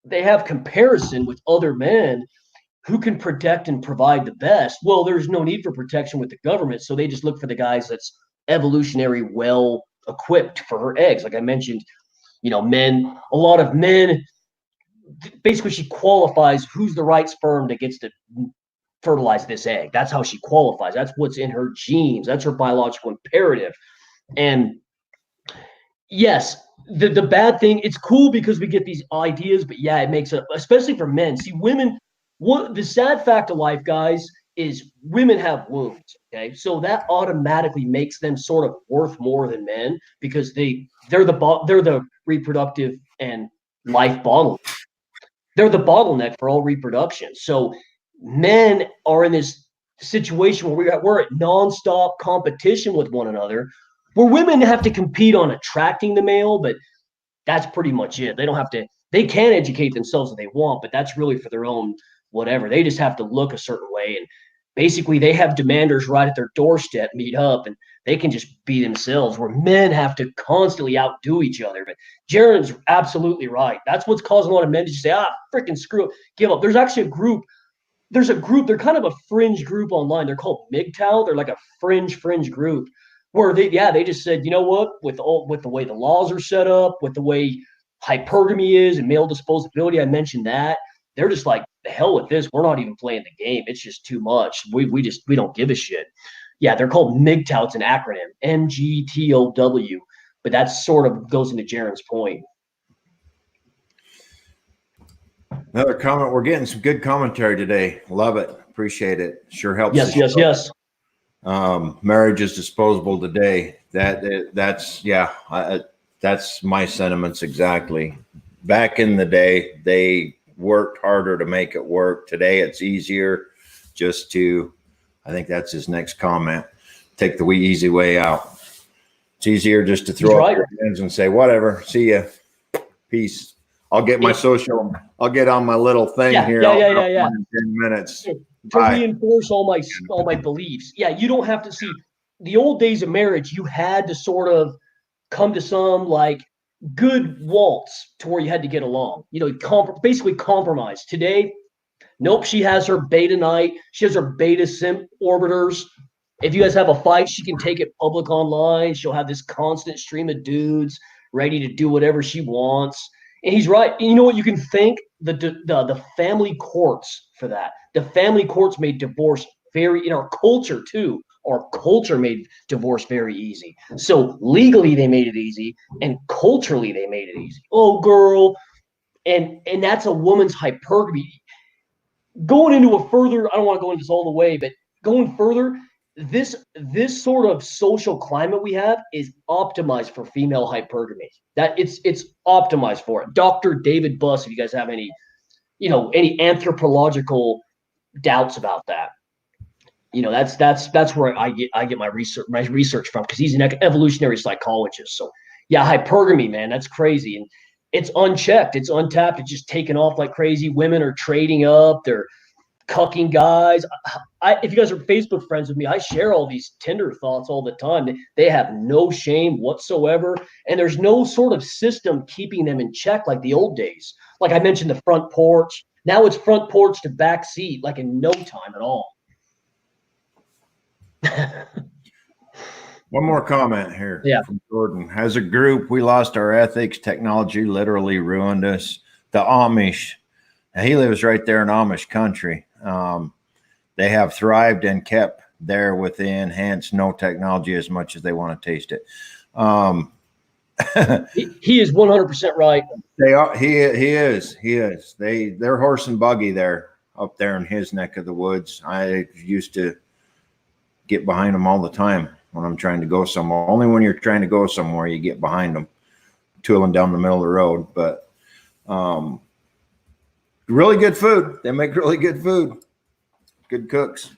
They have comparison with other men who can protect and provide the best. Well, there's no need for protection with the government, so they just look for the guys that's evolutionary well equipped for her eggs. Like I mentioned, a lot of men, basically she qualifies who's the right sperm that gets to fertilize this egg. That's how she qualifies. That's what's in her genes. That's her biological imperative. And yes, the bad thing, it's cool because we get these ideas, but yeah, it makes it, especially for men. See, women, the sad fact of life, guys, is women have wombs. Okay, so that automatically makes them sort of worth more than men, because they're the reproductive and life bottleneck. They're the bottleneck for all reproduction. So men are in this situation where we're at nonstop competition with one another, where women have to compete on attracting the male, but that's pretty much it. They don't have to. They can educate themselves if they want, but that's really for their own whatever. They just have to look a certain way, and basically they have demanders right at their doorstep, meet up, and they can just be themselves, where men have to constantly outdo each other. But Jaron's absolutely right. That's what's causing a lot of men to just say, freaking screw it, give up. There's actually a group. They're kind of a fringe group online. They're called MGTOW. They're like a fringe group where they just said, you know what, with the way the laws are set up, with the way hypergamy is and male disposability, I mentioned that. They're just like, the hell with this. We're not even playing the game. It's just too much. We don't give a shit. Yeah, they're called MGTOW. It's an acronym, MGTOW. But that sort of goes into Jaron's point. Another comment. We're getting some good commentary today. Love it. Appreciate it. Sure helps. Yes. Marriage is disposable today. That's my sentiments exactly. back in the day, they worked harder to make it work. Today, it's easier just to, I think that's his next comment, take the easy way out. It's easier just to throw up your hands and say, whatever, see ya, peace. I'll get my social, I'll get on my little thing here. Yeah. In 10 minutes. To reinforce all my beliefs. Yeah, you don't have to see the old days of marriage. You had to sort of come to some like good waltz to where you had to get along. You know, basically compromise. Today, nope, she has her beta night. She has her beta simp orbiters. If you guys have a fight, she can take it public online. She'll have this constant stream of dudes ready to do whatever she wants. And he's right. You know what? You can thank the family courts for that. The family courts made divorce very, in our culture too. Our culture made divorce very easy. So legally they made it easy, and culturally they made it easy. Oh, girl, and that's a woman's hypergamy. Going into a further, I don't want to go into this all the way, but going further, this sort of social climate we have is optimized for female hypergamy. That it's optimized for it. Dr. David Buss, if you guys have any, any anthropological doubts about that, that's where I get my research from, because he's an evolutionary psychologist. So yeah, hypergamy, man, that's crazy, and it's unchecked, it's untapped, it's just taken off like crazy. Women are trading up, they're cucking guys. If you guys are Facebook friends with me, I share all these Tinder thoughts all the time. They have no shame whatsoever, and there's no sort of system keeping them in check like the old days. Like I mentioned, the front porch. Now it's front porch to back seat, like in no time at all. One more comment here. Yeah. From Jordan. As a group, we lost our ethics. Technology literally ruined us. The Amish, he lives right there in Amish country. They have thrived and kept there within, hence no technology as much as they want to taste it. He is 100% right. They are. He is. They're horse and buggy there up there in his neck of the woods. I used to get behind them all the time when I'm trying to go somewhere. Only when you're trying to go somewhere you get behind them, tooling down the middle of the road. But really good food. They make really good food. Good cooks.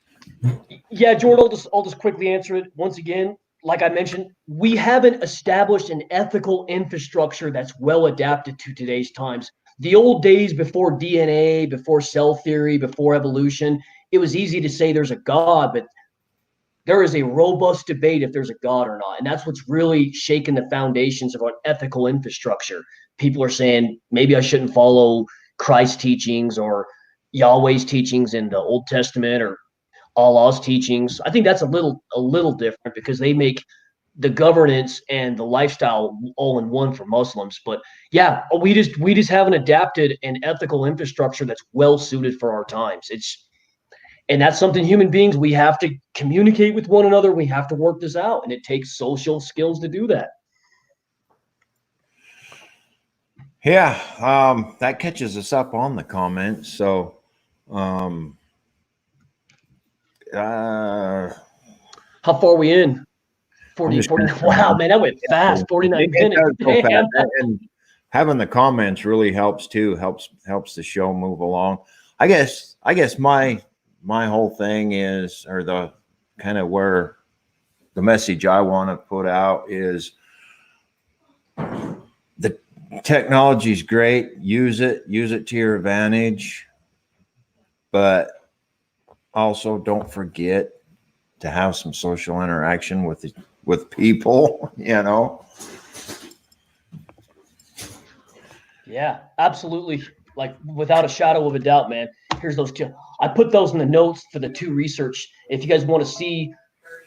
Yeah, Jordan, I'll just quickly answer it once again. Like I mentioned, we haven't established an ethical infrastructure that's well adapted to today's times. The old days before DNA, before cell theory, before evolution, it was easy to say there's a God, but there is a robust debate if there's a God or not. And that's what's really shaken the foundations of our ethical infrastructure. People are saying, maybe I shouldn't follow Christ's teachings or Yahweh's teachings in the Old Testament, or Allah's teachings. I think that's a little different, because they make the governance and the lifestyle all in one for Muslims. But yeah, we just haven't adapted an ethical infrastructure that's well suited for our times. And that's something human beings, we have to communicate with one another. We have to work this out, and it takes social skills to do that. Yeah, that catches us up on the comments. So, how far are we in? 40. Wow, man, that went fast. 49 minutes. And having the comments really helps too. Helps the show move along. I guess my whole thing is, or the kind of where the message I want to put out is, the technology is great. Use it to your advantage, but also don't forget to have some social interaction with people, Yeah, absolutely. Like, without a shadow of a doubt, man. Here's those two. I put those in the notes for the two research. If you guys want to see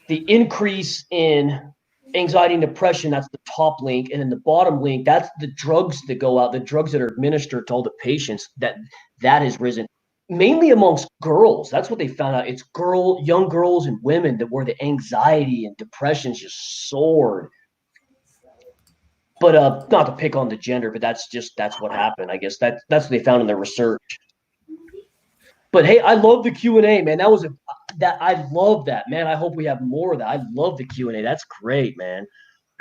the increase in anxiety and depression, that's the top link. And then the bottom link, that's the drugs that go out, the drugs that are administered to all the patients, that has risen. Mainly amongst girls. That's what they found out. It's young girls and women that where the anxiety and depression just soared. But not to pick on the gender, but that's what happened. I guess that's what they found in their research. But hey, I love the Q&A, man. I love that, man. I hope we have more of that. I love the Q&A. That's great, man.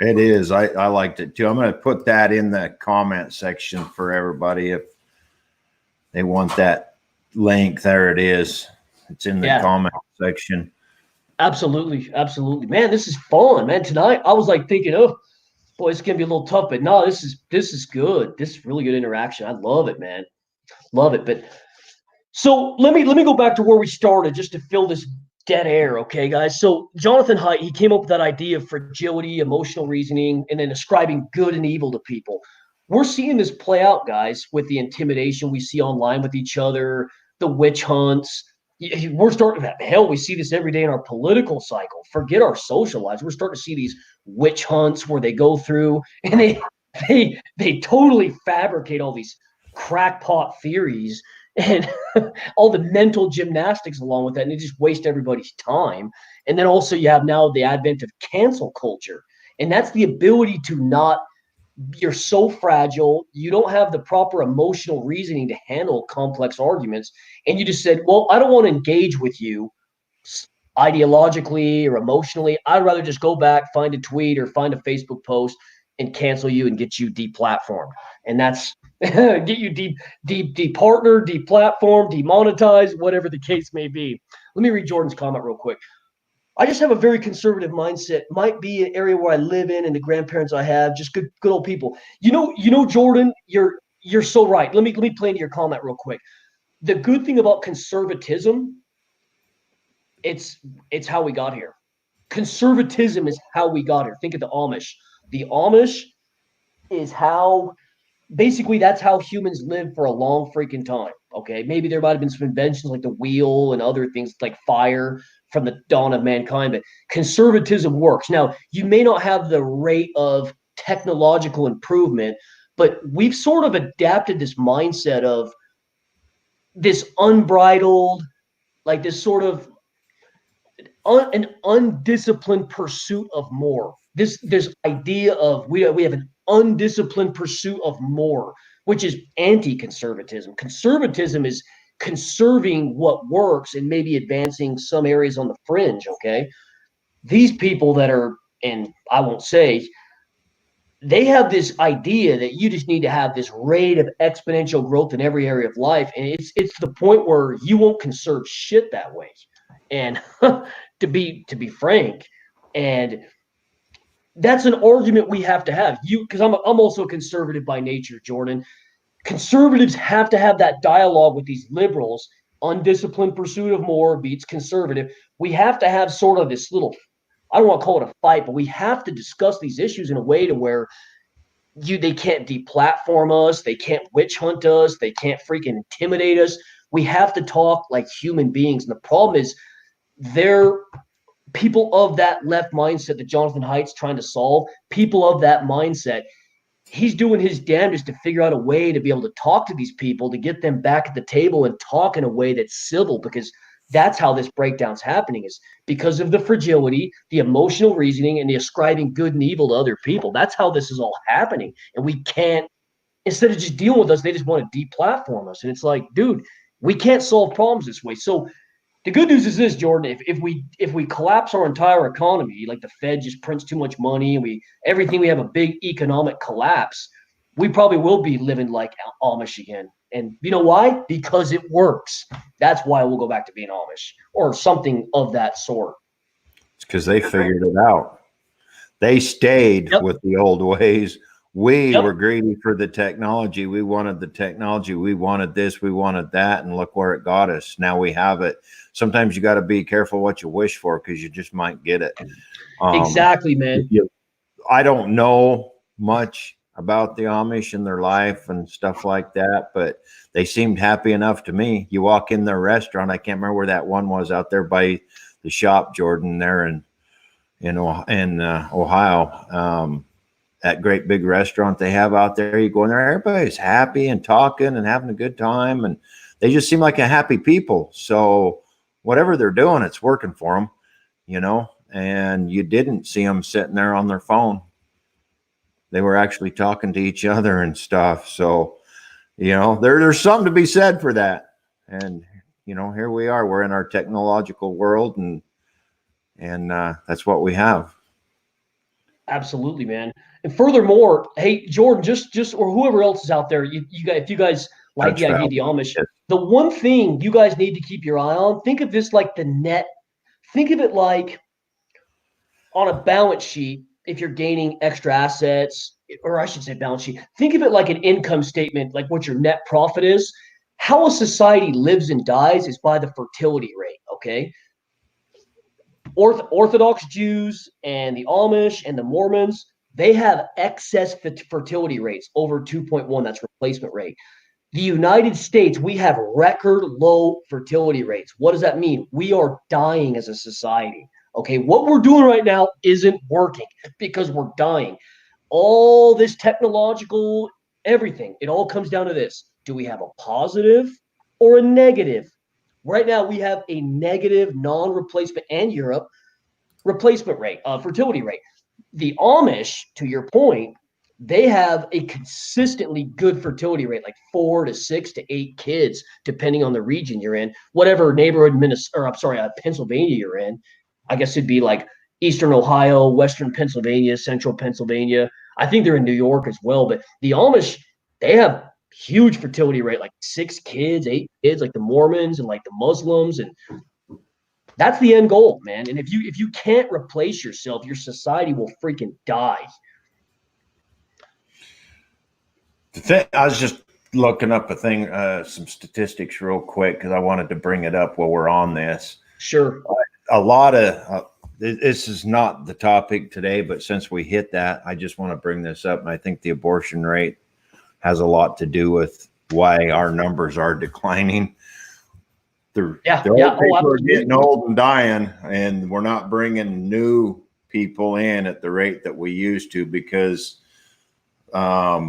It is. I liked it too. I'm going to put that in the comment section for everybody if they want that link. There it is. It's in the Yeah, comment section. absolutely, absolutely, man. This is fun, man. Tonight, I was like thinking, oh boy, it's gonna be a little tough, but no, this is good. This is really good interaction. I love it, man. Love it. But so let me go back to where we started just to fill this dead air, okay, guys? So Jonathan Haidt, he came up with that idea of fragility, emotional reasoning, and then ascribing good and evil to people. We're seeing this play out, guys, with the intimidation we see online with each other, the witch hunts. We're starting hell, we see this every day in our political cycle. Forget our social lives. We're starting to see these witch hunts where they go through and they totally fabricate all these crackpot theories and all the mental gymnastics along with that, and it just wastes everybody's time. And then also you have now the advent of cancel culture, and that's the ability to not. You're so fragile. You don't have the proper emotional reasoning to handle complex arguments, and you just said, "Well, I don't want to engage with you ideologically or emotionally. I'd rather just go back, find a tweet or find a Facebook post, and cancel you and get you deplatformed." And that's get you departner, deplatform, demonetized, whatever the case may be. Let me read Jordan's comment real quick. I just have a very conservative mindset. Might be an area where I live in and the grandparents I have, just good old people. Jordan, you're so right. Let me play into your comment real quick. The good thing about conservatism, it's how we got here. Conservatism is how we got here. Think of the Amish. The Amish is how basically that's how humans lived for a long freaking time. Okay, maybe there might have been some inventions like the wheel and other things like fire from the dawn of mankind, but conservatism works. Now, you may not have the rate of technological improvement, but we've sort of adapted this mindset of this unbridled, like this sort of an undisciplined pursuit of more. This idea of we have an undisciplined pursuit of more, which is anti-conservatism. Conservatism is conserving what works and maybe advancing some areas on the fringe. Okay, these people that are, and I won't say, they have this idea that you just need to have this rate of exponential growth in every area of life, and it's to the point where you won't conserve shit that way. And to be frank, and that's an argument we have to have. You because I'm also conservative by nature, Jordan. Conservatives have to have that dialogue with these liberals. Undisciplined pursuit of more beats conservative. We have to have sort of this little, I don't want to call it a fight, but we have to discuss these issues in a way to where they can't deplatform us, they can't witch hunt us, they can't freaking intimidate us. We have to talk like human beings. And the problem is they're people of that left mindset that Jonathan Haidt's trying to solve, people of that mindset, he's doing his damnedest to figure out a way to be able to talk to these people, to get them back at the table and talk in a way that's civil, because that's how this breakdown's happening, is because of the fragility, the emotional reasoning, and the ascribing good and evil to other people. That's how this is all happening. And we can't, instead of just dealing with us, they just want to deplatform us. And it's like, dude, we can't solve problems this way. So the good news is this, Jordan. If we collapse our entire economy, like the Fed just prints too much money, and we have a big economic collapse, we probably will be living like Amish again. And you know why? Because it works. That's why we'll go back to being Amish or something of that sort. It's because they figured it out. They stayed Yep. with the old ways. We Yep. were greedy for the technology. We wanted the technology. We wanted this. We wanted that. And look where it got us. Now we have it. Sometimes you got to be careful what you wish for because you just might get it. Exactly, man. I don't know much about the Amish and their life and stuff like that, but they seemed happy enough to me. You walk in their restaurant. I can't remember where that one was out there by the shop, Jordan, there in Ohio. That great big restaurant they have out there. You go in there, everybody's happy and talking and having a good time, and they just seem like a happy people. So whatever they're doing, it's working for them, and you didn't see them sitting there on their phone. They were actually talking to each other and stuff. So, there's something to be said for that. And, here we are, we're in our technological world, and that's what we have. Absolutely, man. And furthermore, hey, Jordan, just or whoever else is out there, you guys, if you guys like That's the idea of valid. the Amish, Yes. the one thing you guys need to keep your eye on, think of this like the net. Think of it like on a balance sheet, if you're gaining extra assets, or I should say balance sheet, think of it like an income statement, like what your net profit is. How a society lives and dies is by the fertility rate, okay? Orthodox Jews and the Amish and the Mormons, they have excess fertility rates over 2.1. That's replacement rate. The United States, we have record low fertility rates. What does that mean? We are dying as a society. Okay, what we're doing right now isn't working because we're dying. All this technological, everything, it all comes down to this. Do we have a positive or a negative? Right now, we have a negative non-replacement, and Europe, replacement rate, fertility rate. The Amish, to your point, they have a consistently good fertility rate, like 4 to 6 to 8 kids, depending on the region you're in. Whatever neighborhood, Pennsylvania you're in. I guess it'd be like Eastern Ohio, Western Pennsylvania, Central Pennsylvania. I think they're in New York as well. But the Amish, they have huge fertility rate, like 6 kids, 8 kids, like the Mormons and like the Muslims, and that's the end goal, man. And if you can't replace yourself, your society will freaking die. I was just looking up some statistics real quick because I wanted to bring it up while we're on this. Sure. A lot of this is not the topic today, but since we hit that, I just want to bring this up. And I think the abortion rate has a lot to do with why our numbers are declining. People are getting old and dying, and we're not bringing new people in at the rate that we used to because I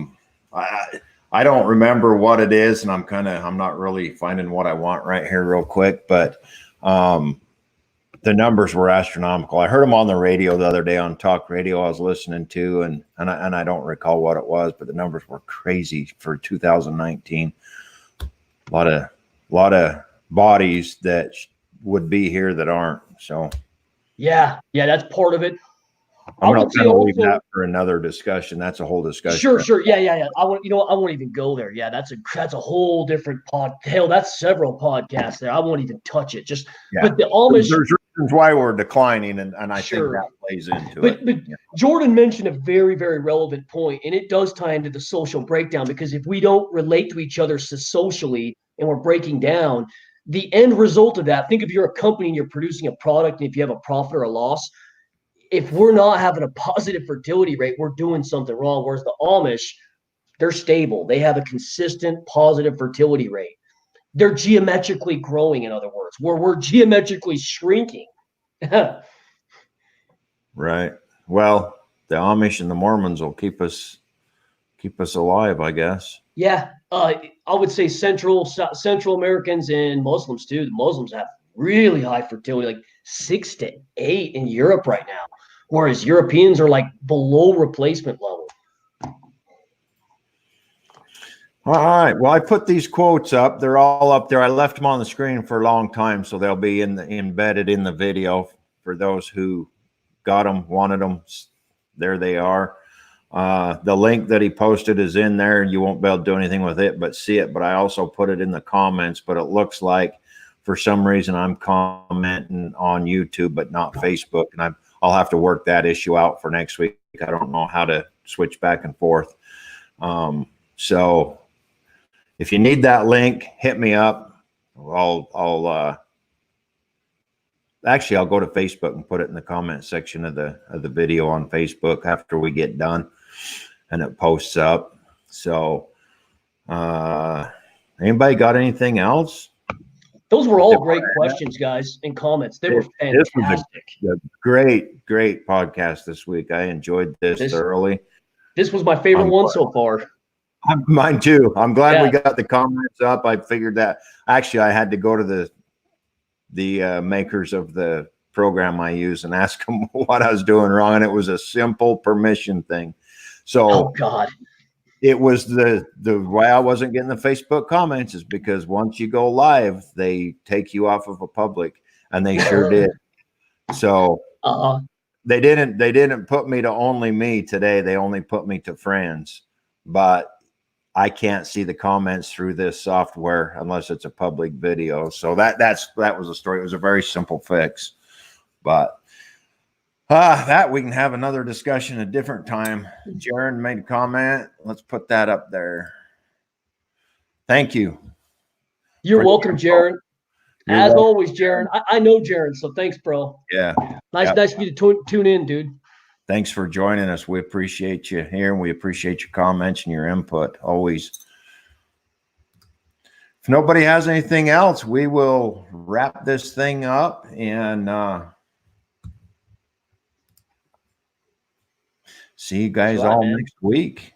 don't remember what it is, and I'm not really finding what I want right here real quick, but the numbers were astronomical. I heard them on the radio the other day on talk radio I was listening to, and I don't recall what it was, but the numbers were crazy for 2019. A lot of bodies that would be here that aren't. So yeah, that's part of it. I'm not going to leave that for another discussion. That's a whole discussion. Sure. Yeah. I won't even go there. Yeah, that's a whole different pod. Hell, that's several podcasts there. I won't even touch it. But the Amish. There's reasons why we're declining, and I think that plays into it. But Jordan mentioned a very, very relevant point, and it does tie into the social breakdown, because if we don't relate to each other socially and we're breaking down, the end result of that, think if you're a company and you're producing a product, and if you have a profit or a loss, if we're not having a positive fertility rate, we're doing something wrong. Whereas the Amish, they're stable. They have a consistent positive fertility rate. They're geometrically growing, in other words, where we're geometrically shrinking. Right. Well, the Amish and the Mormons will keep us alive, I guess. Yeah. I would say Central Americans and Muslims too. The Muslims have really high fertility, like 6 to 8 in Europe right now, whereas Europeans are like below replacement level. All right. Well, I put these quotes up. They're all up there. I left them on the screen for a long time, so they'll be embedded in the video for those who got them, wanted them. There they are. The link that he posted is in there. You won't be able to do anything with it but see it. But I also put it in the comments. But it looks like for some reason I'm commenting on YouTube but not Facebook, and I'll have to work that issue out for next week. I don't know how to switch back and forth. So if you need that link, hit me up. Actually, I'll go to Facebook and put it in the comment section of the video on Facebook after we get done, and it posts up. So, anybody got anything else? Those were all great questions, guys, and comments. They were fantastic. This was a great podcast this week. I enjoyed this thoroughly. This was my favorite one so far. Mine too. I'm glad we got the comments up. I figured that. Actually, I had to go to the makers of the program I use and ask them what I was doing wrong, and it was a simple permission thing. So, oh God, it was the why I wasn't getting the Facebook comments is because once you go live, they take you off of a public, and they sure did. So They didn't put me to only me today. They only put me to friends, but I can't see the comments through this software unless it's a public video. So that was a story. It was a very simple fix, but that we can have another discussion a different time. Jaron made a comment. Let's put that up there. Thank you. You're welcome, Jaron. As always, Jaron. I know Jaron, so thanks, bro. Yeah. Nice for you to tune in, dude. Thanks for joining us. We appreciate you here, and we appreciate your comments and your input always. If nobody has anything else, we will wrap this thing up and see you guys all next week.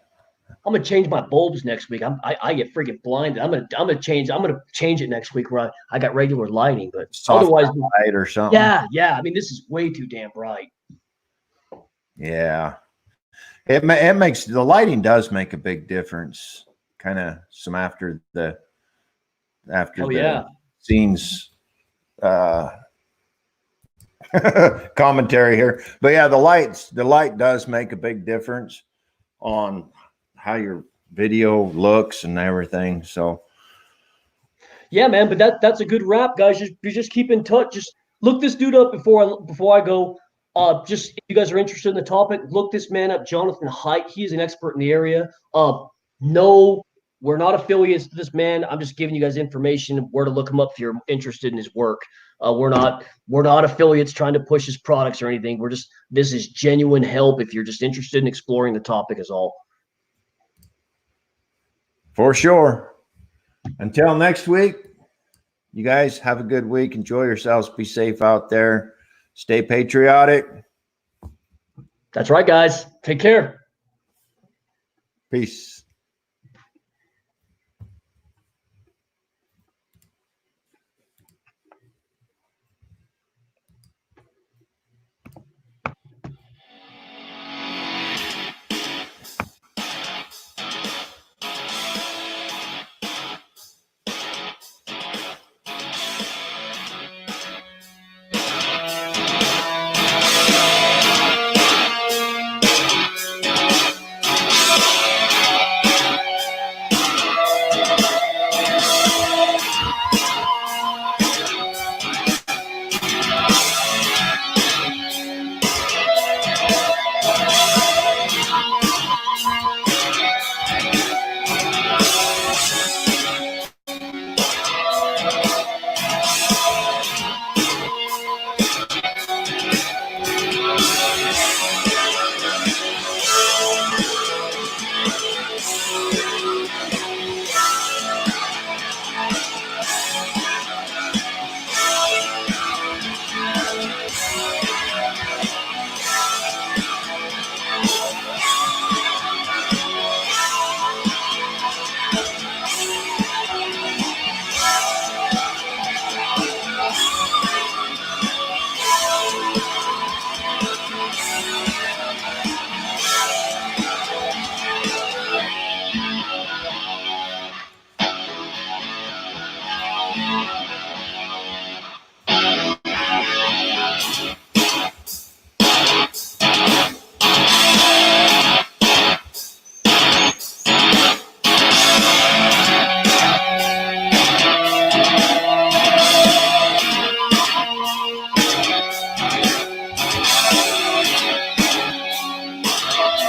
I'm gonna change my bulbs next week. I get freaking blinded. I'm gonna change it next week where I got regular lighting, but otherwise light or something. Yeah. I mean, this is way too damn bright. Yeah, it makes the lighting does make a big difference. Kind of some after the scenes commentary here, but yeah, the light does make a big difference on how your video looks and everything. So yeah, man, but that's a good wrap, guys. Just keep in touch. Just look this dude up before I go. Just if you guys are interested in the topic, look this man up, Jonathan Haidt. He is an expert in the area. No, we're not affiliates to this man. I'm just giving you guys information where to look him up if you're interested in his work. We're not affiliates trying to push his products or anything. This is genuine help if you're just interested in exploring the topic is all. For sure. Until next week, you guys have a good week. Enjoy yourselves. Be safe out there. Stay patriotic. That's right, guys. Take care. Peace.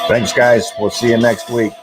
Thanks, guys. We'll see you next week.